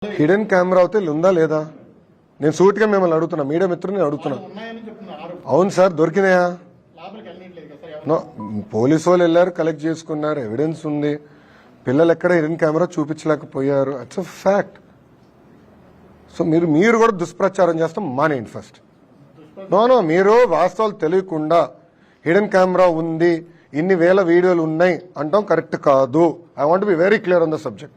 Hidden camera అవుతే ఉందా లేదా? నేను సూటిగా మిమ్మల్ని అడుగుతున్నా, మీడియా మిత్రుని అడుగుతున్నా. అవును సార్, దొరికినాయా? పోలీసు వాళ్ళు వెళ్ళారు, కలెక్ట్ చేసుకున్నారు, ఎవిడెన్స్ ఉంది. పిల్లలు ఎక్కడ హిడెన్ కెమెరా చూపించలేకపోయారు. It's a fact. సో మీరు కూడా దుష్ప్రచారం చేస్తాం మానేయండి ఫస్ట్. నో, మీరు వాస్తవాలు తెలియకుండా హిడెన్ కెమెరా ఉంది, ఇన్ని వేల వీడియోలు ఉన్నాయి అంటాం కరెక్ట్ కాదు. I want be very clear on the subject.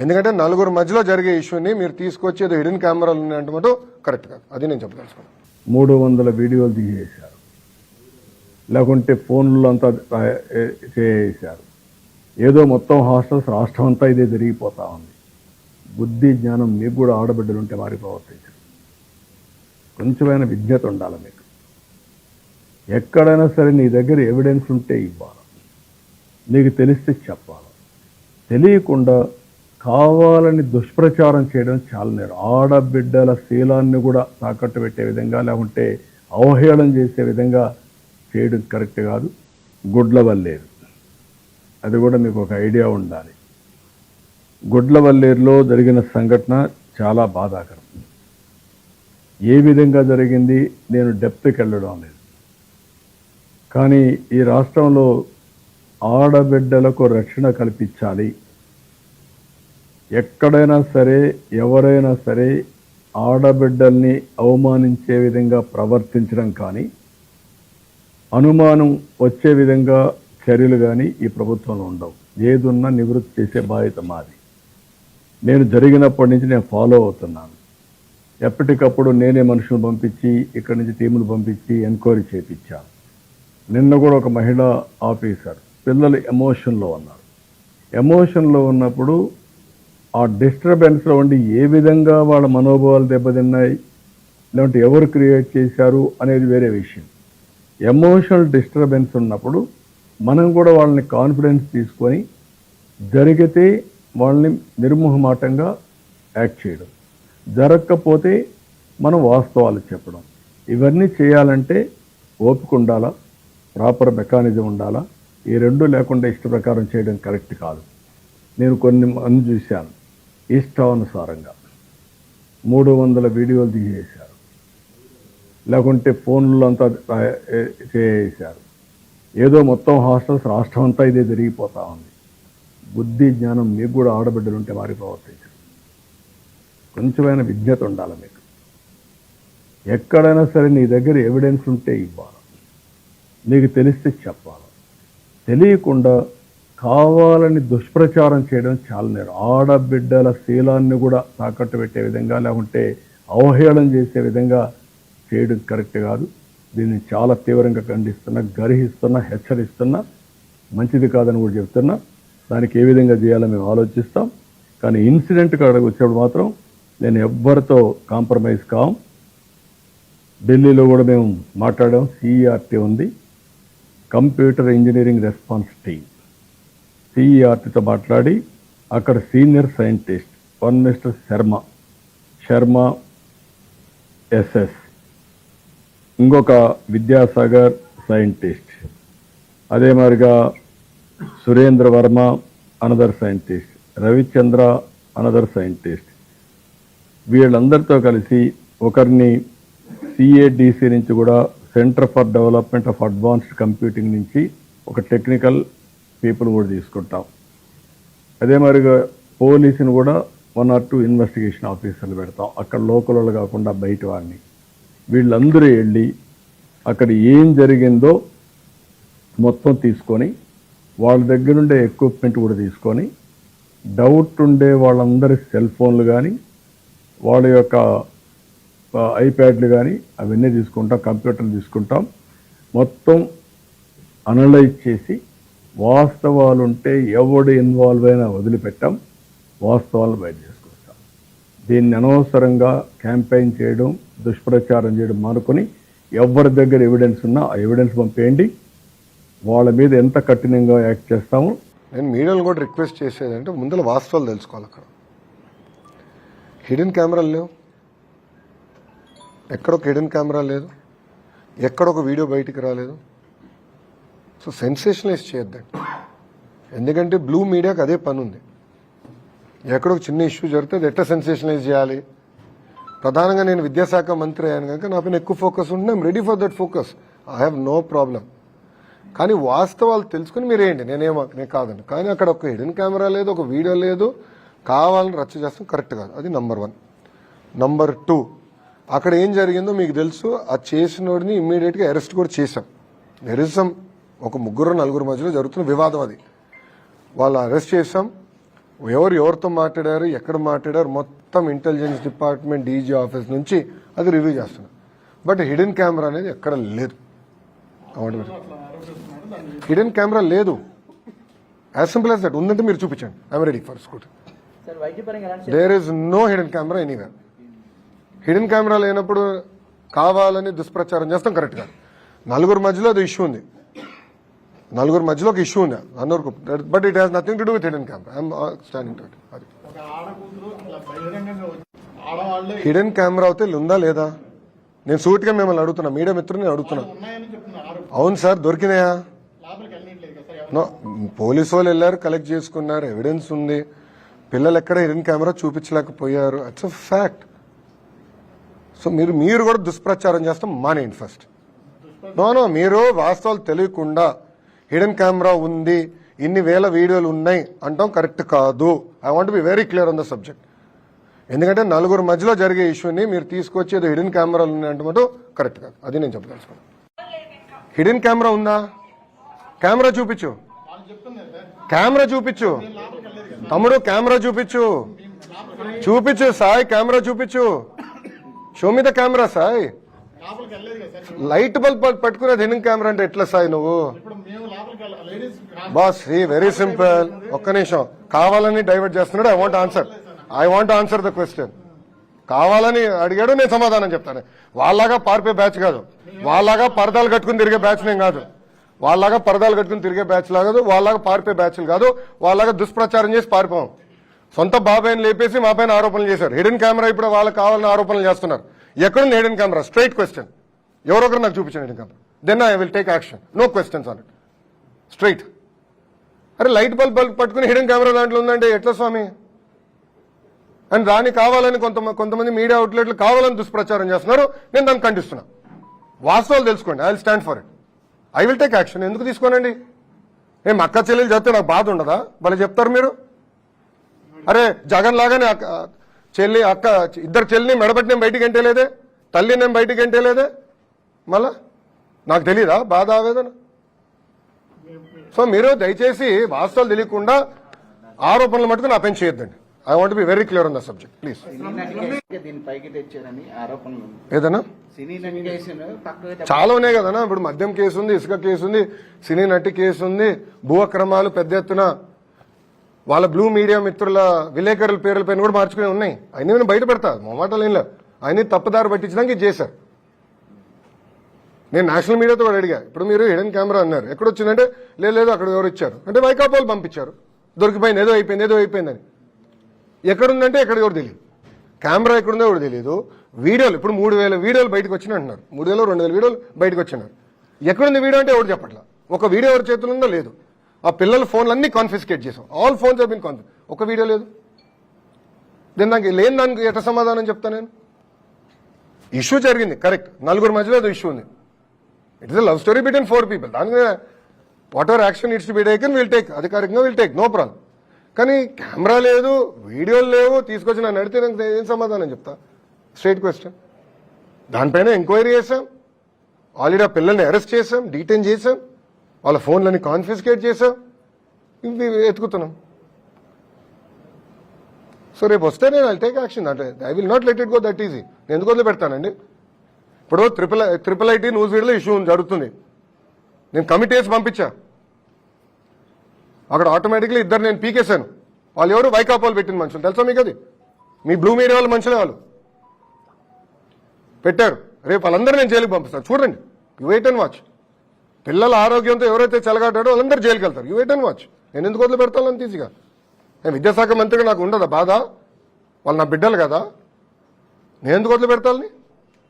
ఎందుకంటే నలుగురు మధ్యలో జరిగే ఇష్యూని మీరు తీసుకొచ్చి ఏదో హిడెన్ కెమెరాలు ఉన్నాయంటే కరెక్ట్ కాదు. అది నేను చెప్పదలుచుకున్నాను. 300 వీడియోలు తీసేశారు, లేకుంటే ఫోన్లో అంతా చేసేశారు. ఏదో మొత్తం హాస్టల్స్ రాష్ట్రం అంతా ఇదే జరిగిపోతా ఉంది. బుద్ధి జ్ఞానం మీకు కూడా ఆడబిడ్డలు ఉంటే మారి ప్రవర్తించారు. కొంచెమైనా విజ్ఞత ఉండాలి మీకు. ఎక్కడైనా సరే నీ దగ్గర ఎవిడెన్స్ ఉంటే ఇవ్వాలి, నీకు తెలిస్తే చెప్పాలి. తెలియకుండా కావాలని దుష్ప్రచారం చేయడం చాలా నేరం. ఆడబిడ్డల శీలాన్ని కూడా తాకట్టు పెట్టే విధంగా, లేకుంటే అవహేళన చేసే విధంగా చేయడం కరెక్ట్ కాదు. గుడ్లవల్లేరు, అది కూడా మీకు ఒక ఐడియా ఉండాలి. గుడ్లవల్లేరులో జరిగిన సంఘటన చాలా బాధాకరం. ఏ విధంగా జరిగింది నేను డెప్త్కి వెళ్ళడం లేదు. కానీ ఈ రాష్ట్రంలో ఆడబిడ్డలకు రక్షణ కల్పించాలి. ఎక్కడైనా సరే ఎవరైనా సరే ఆడబిడ్డల్ని అవమానించే విధంగా ప్రవర్తించడం కానీ, అనుమానం వచ్చే విధంగా చర్యలు కానీ ఈ ప్రభుత్వంలో ఉండవు. ఏదున్నా నివృత్తి చేసే బాధ్యత మాది. నేను జరిగినప్పటి నుంచి నేను ఫాలో అవుతున్నాను. ఎప్పటికప్పుడు నేనే మనుషులు పంపించి, ఇక్కడి నుంచి టీములు పంపించి ఎంక్వైరీ చేయించాను. నిన్న కూడా ఒక మహిళా ఆఫీసర్, పిల్లలు ఎమోషన్లో ఉన్నారు. ఎమోషన్లో ఉన్నప్పుడు ఆ డిస్టర్బెన్స్లో ఉండి ఏ విధంగా వాళ్ళ మనోభావాలు దెబ్బతిన్నాయి, లేదంటే ఎవరు క్రియేట్ చేశారు అనేది వేరే విషయం. ఎమోషనల్ డిస్టర్బెన్స్ ఉన్నప్పుడు మనం కూడా వాళ్ళని కాన్ఫిడెన్స్ తీసుకొని జరిగితే వాళ్ళని నిర్మోహమాటంగా యాక్ట్ చేయడం, జరగకపోతే మనం వాస్తవాలు చెప్పడం. ఇవన్నీ చేయాలంటే ఓపిక ఉండాలా, ప్రాపర్ మెకానిజం ఉండాలా. ఈ రెండు లేకుండా ఇష్ట ప్రకారం చేయడం కరెక్ట్ కాదు. నేను కొన్ని మంది చూశాను, ఇష్టానుసారంగా 300 వీడియోలు తీసేశారు, లేకుంటే ఫోన్లో అంతా చేసేశారు. ఏదో మొత్తం హాస్టల్స్ రాష్ట్రం అంతా ఇదే జరిగిపోతా ఉంది. బుద్ధి జ్ఞానం మీకు కూడా ఆడబిడ్డలు ఉంటే మారి ప్రవర్తించారు. కొంచెమైనా విజ్ఞత ఉండాలి మీకు. ఎక్కడైనా సరే నీ దగ్గర ఎవిడెన్స్ ఉంటే ఇవ్వాలి, నీకు తెలిస్తే చెప్పాలి. తెలియకుండా కావాలని దుష్ప్రచారం చేయడం చాలా నేరం. ఆడబిడ్డల శీలాన్ని కూడా తాకట్టు పెట్టే విధంగా, లేకుంటే అవహేళన చేసే విధంగా చేయడం కరెక్ట్ కాదు. దీన్ని చాలా తీవ్రంగా ఖండిస్తున్నా, గర్హిస్తున్నా, హెచ్చరిస్తున్నా. మంచిది కాదని కూడా చెప్తున్నా. దానికి ఏ విధంగా చేయాలో మేము ఆలోచిస్తాం. కానీ ఇన్సిడెంట్ కాడికి వచ్చేప్పుడు మాత్రం నేను ఎవ్వరితో కాంప్రమైజ్ కాం. ఢిల్లీలో కూడా మేము మాట్లాడాం. సిఈఆర్టీ ఉంది, కంప్యూటర్ ఇంజనీరింగ్ రెస్పాన్స్ టీమ్. సిఈఆర్టీతో మాట్లాడి అక్కడ senior scientist one mister Sharma SS, ఇంకొక విద్యాసాగర్ సైంటిస్ట్, అదే మాదిరిగా Surendra Varma another scientist, Ravichandra another scientist, వీళ్ళందరితో కలిసి ఒకరిని సిఏడిసి నుంచి కూడా, centre for development of advanced computing నుంచి ఒక టెక్నికల్ పీపుల్ కూడా తీసుకుంటాం. అదే మరిగా పోలీసుని కూడా 1 or 2 ఇన్వెస్టిగేషన్ ఆఫీసర్లు పెడతాం. అక్కడ లోకల్ వాళ్ళు కాకుండా బయట వాడిని. వీళ్ళందరూ వెళ్ళి అక్కడ ఏం జరిగిందో మొత్తం తీసుకొని, వాళ్ళ దగ్గర ఉండే ఎక్విప్మెంట్ కూడా తీసుకొని, డౌట్ ఉండే వాళ్ళందరి సెల్ ఫోన్లు కానీ, వాళ్ళ యొక్క ఐప్యాడ్లు కానీ అవన్నీ తీసుకుంటాం, కంప్యూటర్లు తీసుకుంటాం. మొత్తం అనలైజ్ చేసి వాస్తవాలు ఉంటే ఎవడు ఇన్వాల్వ్ అయినా వదిలిపెట్టాం, వాస్తవాలను బయట చేసుకొస్తాం. దీన్ని అనవసరంగా క్యాంపెయిన్ చేయడం, దుష్ప్రచారం చేయడం మానుకొని ఎవరి దగ్గర ఎవిడెన్స్ ఉన్నా ఆ ఎవిడెన్స్ పంపేయండి. వాళ్ళ మీద ఎంత కఠినంగా యాక్ట్ చేస్తామో. నేను మీడియాను కూడా రిక్వెస్ట్ చేసేదంటే ముందర వాస్తవాలు తెలుసుకోవాలి. అక్కడ హిడెన్ కెమెరాలు లేవు, ఎక్కడొక హిడెన్ కెమెరా లేదు, ఎక్కడొక వీడియో బయటికి రాలేదు. సో సెన్సేషనలైజ్ చేయొద్దండి. ఎందుకంటే బ్లూ మీడియాకి అదే పని ఉంది. ఎక్కడో ఒక చిన్న ఇష్యూ జరిగితే అది ఎట్లా సెన్సేషనలైజ్ చేయాలి. ప్రధానంగా నేను విద్యాశాఖ మంత్రి అయ్యాను కనుక నా పైన ఎక్కువ ఫోకస్ ఉంటుంది. I'm ready for that focus. I have no problem. కానీ వాస్తవాలు తెలుసుకుని మీరేంటి, నేను కాదండి. కానీ అక్కడ ఒక హిడెన్ కెమెరా లేదు, ఒక వీడియో లేదు, కావాలని రచ్చ చేస్తాం కరెక్ట్ కాదు. అది నంబర్ 1. నంబర్ 2, అక్కడ ఏం జరిగిందో మీకు తెలుసు. ఆ చేసినోడిని ఇమ్మీడియట్గా అరెస్ట్ కూడా చేశాం. నిరసం ఒక 3-4 మధ్యలో జరుగుతున్న వివాదం అది. వాళ్ళు అరెస్ట్ చేశాం. ఎవరితో మాట్లాడారు, ఎక్కడ మాట్లాడారు, మొత్తం ఇంటెలిజెన్స్ డిపార్ట్మెంట్ డీజీ ఆఫీస్ నుంచి అది రివ్యూ చేస్తున్నారు. బట్ హిడెన్ కెమెరా అనేది ఎక్కడ లేదు. హిడెన్ కెమెరా లేదు. As simple as that. ఉందంటే మీరు చూపించండి. I'm ready for scoot. There is no hidden camera anywhere. Hidden camera లేనప్పుడు కావాలని దుష్ప్రచారం చేస్తాం కరెక్ట్ కాదు. 4 మధ్యలో అది ఇష్యూ ఉంది. 4 మధ్యలో ఒక ఇష్యూ ఉంది అన్నోరుకు. But it has nothing to do with hidden camera. I'm standing to it. అది హిడెన్ కెమెరా అయితే ఉందా లేదా నేను సూటిగా మిమ్మల్ని అడుగుతున్నా, మీడియా మిత్రుని అడుగుతున్నా. అవును సార్, దొరికినాయా? పోలీసు వాళ్ళు వెళ్ళారు, కలెక్ట్ చేసుకున్నారు, ఎవిడెన్స్ ఉంది. పిల్లలు ఎక్కడ హిడెన్ కెమెరా చూపించలేకపోయారు. It's a fact. సో మీరు కూడా దుష్ప్రచారం చేస్తాం మానేయండి ఫస్ట్. నో, మీరు వాస్తవాలు తెలియకుండా హిడెన్ కెమెరా ఉంది, ఇన్ని వేల వీడియోలు ఉన్నాయి అంటాం కరెక్ట్ కాదు. I want be very clear on the subject. ఎందుకంటే 4 మధ్యలో జరిగే ఇష్యూని మీరు తీసుకొచ్చి ఏదో హిడెన్ కెమెరాలు ఉన్నాయంటే కరెక్ట్ కాదు. అది నేను చెప్పదలుచుకున్నాను. హిడెన్ కెమెరా ఉందా? కెమెరా చూపించు, కెమెరా చూపించు తమ్ముడు, కెమెరా చూపించు సాయి, కెమెరా చూపించు. షో మీద కెమెరా సాయి. లైట్ బల్బ్ పట్టుకునేది హిడెన్ కెమెరా అంటే ఎట్లా సాయి నువ్వు? Boss, very simple. ఒక్క నిమిషం. కావాలని డైవర్ట్ చేస్తున్నాడు. I want answer the question. కావాలని అడిగాడు, నేను సమాధానం చెప్తాను. వాళ్ళలాగా పారిపోయే బ్యాచ్ కాదు. వాళ్ళలాగా పరదాలు కట్టుకుని తిరిగే బ్యాచ్ నేను కాదు. వాళ్ళలాగా పరదాలు కట్టుకుని తిరిగే బ్యాచ్ కాదు. వాళ్ళలాగా పారిపోయే బ్యాచ్లు కాదు. వాళ్ళలాగా దుష్ప్రచారం చేసి పారిపోం. సొంత బాబాయిని లేపేసి మా పైన ఆరోపణలు చేశారు. హిడెన్ కెమెరా ఇప్పుడు వాళ్ళకి కావాలని ఆరోపణలు చేస్తున్నారు. ఎక్కడుంది హిడెన్ కెమెరా? Straight question. ఎవరొకరు నాకు చూపించండి hidden camera. Then I will take action. No questions on it. Straight. అరే లైట్ బల్బ్ పట్టుకుని హిడెన్ కెమెరా దాంట్లో ఉందంటే ఎట్లా స్వామి? అండ్ దాన్ని కావాలని కొంతమంది మీడియా అవుట్లెట్లు కావాలని దుష్ప్రచారం చేస్తున్నారు. నేను దాన్ని ఖండిస్తున్నా. వాస్తవాలు తెలుసుకోండి. I will stand for it. I will take action. ఎందుకు తీసుకోనండి? ఏం అక్క చెల్లెలు చెప్తే నాకు బాధ ఉండదా? భలే చెప్తారు మీరు. అరే జగన్ లాగానే చెల్లి అక్క ఇద్దరు చెల్లిని మెడబట్టి నేను బయటికి ఎంటేలేదే, తల్లి నేను బయటికి ఎంటేలేదే. మళ్ళా నాకు తెలీదా బాధ, ఆవేదన? సో మీరు దయచేసి వాస్తవాలు తెలియకుండా ఆరోపణలు మటుకు నా పైన చేయొద్దండి. I want be very clear on the subject please. ఏదన్నా చాలా ఉన్నాయి కదన్నా. ఇప్పుడు మద్యం కేసు ఉంది, ఇసుక కేసు ఉంది, సినీ నటి కేసు ఉంది, భూ అక్రమాలు పెద్ద ఎత్తున వాళ్ళ బ్లూ మీడియా మిత్రుల విలేకరుల పేర్ల పైన కూడా మార్చుకునే ఉన్నాయి. అయినా నేను బయట పెడతా, మొమాటలు ఏం లేదు. ఆయన తప్పుదారి పట్టించడానికి ఇది చేశారు. నేను నేషనల్ మీడియాతో కూడా అడిగా. ఇప్పుడు మీరు హిడెన్ కెమెరా అన్నారు, ఎక్కడొచ్చిందంటే లేదు అక్కడ ఎవరు ఇచ్చారు అంటే వైకాపాలు పంపించారు. దొరికిపోయింది, ఏదో అయిపోయిందని. ఎక్కడుందంటే ఎక్కడ ఎవరు తెలియదు. కెమెరా ఎక్కడుందో ఎవరు తెలియదు. వీడియోలు ఇప్పుడు 3000 వీడియోలు బయటకు వచ్చినాయి అంటున్నారు. 3000-2000 వీడియోలు బయటకు వచ్చినారు. ఎక్కడుంది వీడియో అంటే ఎవరు చెప్పట్లా. ఒక వీడియో ఎవరి చేతులు ఉందో లేదు. ఆ పిల్లల ఫోన్లు అన్ని కాన్ఫిస్కేట్ చేసాం. All phones have been confiscate. ఒక వీడియో లేదు. దానికి లేని దానికి ఎట్లా సమాధానం చెప్తా నేను? ఇష్యూ జరిగింది కరెక్ట్. 4 మధ్యలో అది ఇష్యూ ఉంది. It is a love story between 4 people. దానికి what ever action needs to be taken will take. అధికారికంగా విల్ టేక్, నో ప్రాబ్లం. కానీ కెమెరా లేదు, వీడియోలు లేవు, తీసుకొచ్చి నన్ను అడిగితే నాకు ఏం సమాధానం చెప్తా? Straight question. దానిపైన ఎంక్వైరీ చేశాం. ఆల్రెడీ ఆ పిల్లల్ని అరెస్ట్ చేశాం, డీటైన్ చేశాం, వాళ్ళ ఫోన్లని కాన్ఫిస్కేట్ చేశాం, ఇవి ఎత్తుకుతున్నాం. సో రేపు వస్తే నేను ఐ టేక్ యాక్షన్. అంటే I will not let it go that easy. నేను ఎందుకు వదిలి పెడతానండి? ఇప్పుడు ట్రిపుల్ ఐటీ న్యూస్ వీడియోలో ఇష్యూ జరుగుతుంది. నేను కమిటీ వేసి పంపించా. అక్కడ ఆటోమేటిక్లీ ఇద్దరు నేను పీకేశాను. వాళ్ళు ఎవరు? వైకాపాలు పెట్టిన మనుషులు. తెలుసా మీకు? అది మీ బ్లూ మీడియా వాళ్ళ మనుషులే వాళ్ళు పెట్టారు. రేపు వాళ్ళందరూ నేను జైలుకి పంపిస్తాను. చూడండి, యూ వెయిట్ అండ్ వాచ్. పిల్లల ఆరోగ్యంతో ఎవరైతే చెలగాటాడో వాళ్ళందరూ జైలుకి వెళ్తారు. You wait and watch. నేను ఎందుకు వదిలి పెడతాను అంత ఈజీగా? నేను విద్యాశాఖ మంత్రిగా నాకు ఉండదా బాధ? వాళ్ళు నా బిడ్డలు కదా. నేను ఎందుకు వదిలి పెడతాను?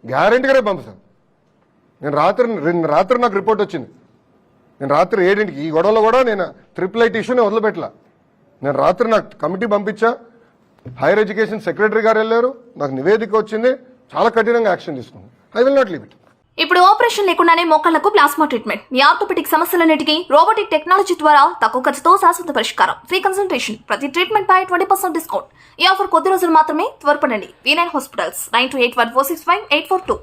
గ్యారెంటీగా రేపు పంపిస్తాను. నేను రాత్రి నాకు రిపోర్ట్ వచ్చింది. నేను రాత్రి 7ంటికి ఈ గొడవలో కూడా నేను ట్రిపుల్ ఐటీ ఇష్యూనే వదిలిపెట్టలా. నేను రాత్రి నాకు కమిటీ పంపించా. హైయర్ ఎడ్యుకేషన్ సెక్రటరీ గారు వెళ్ళారు, నాకు నివేదిక వచ్చింది, చాలా కఠినంగా యాక్షన్ తీసుకున్నాను. I will not leave it. ఇప్పుడు ఆపరేషన్ లేకుండానే మోకాళ్లకు ప్లాస్మా ట్రీట్మెంట్. మీ ఆర్థోపెటిక్ సమస్యలన్నిటికీ రోబోటిక్ టెక్నాలజీ ద్వారా తక్కువ ఖర్చుతో శాశ్వత పరిష్కారం. Free consultation. ప్రతి ట్రీట్మెంట్ పై 20% డిస్కౌంట్. ఈ ఆఫర్ కొద్ది రోజులు మాత్రమే. త్వరపడండి. V9 hospitals 9281465842.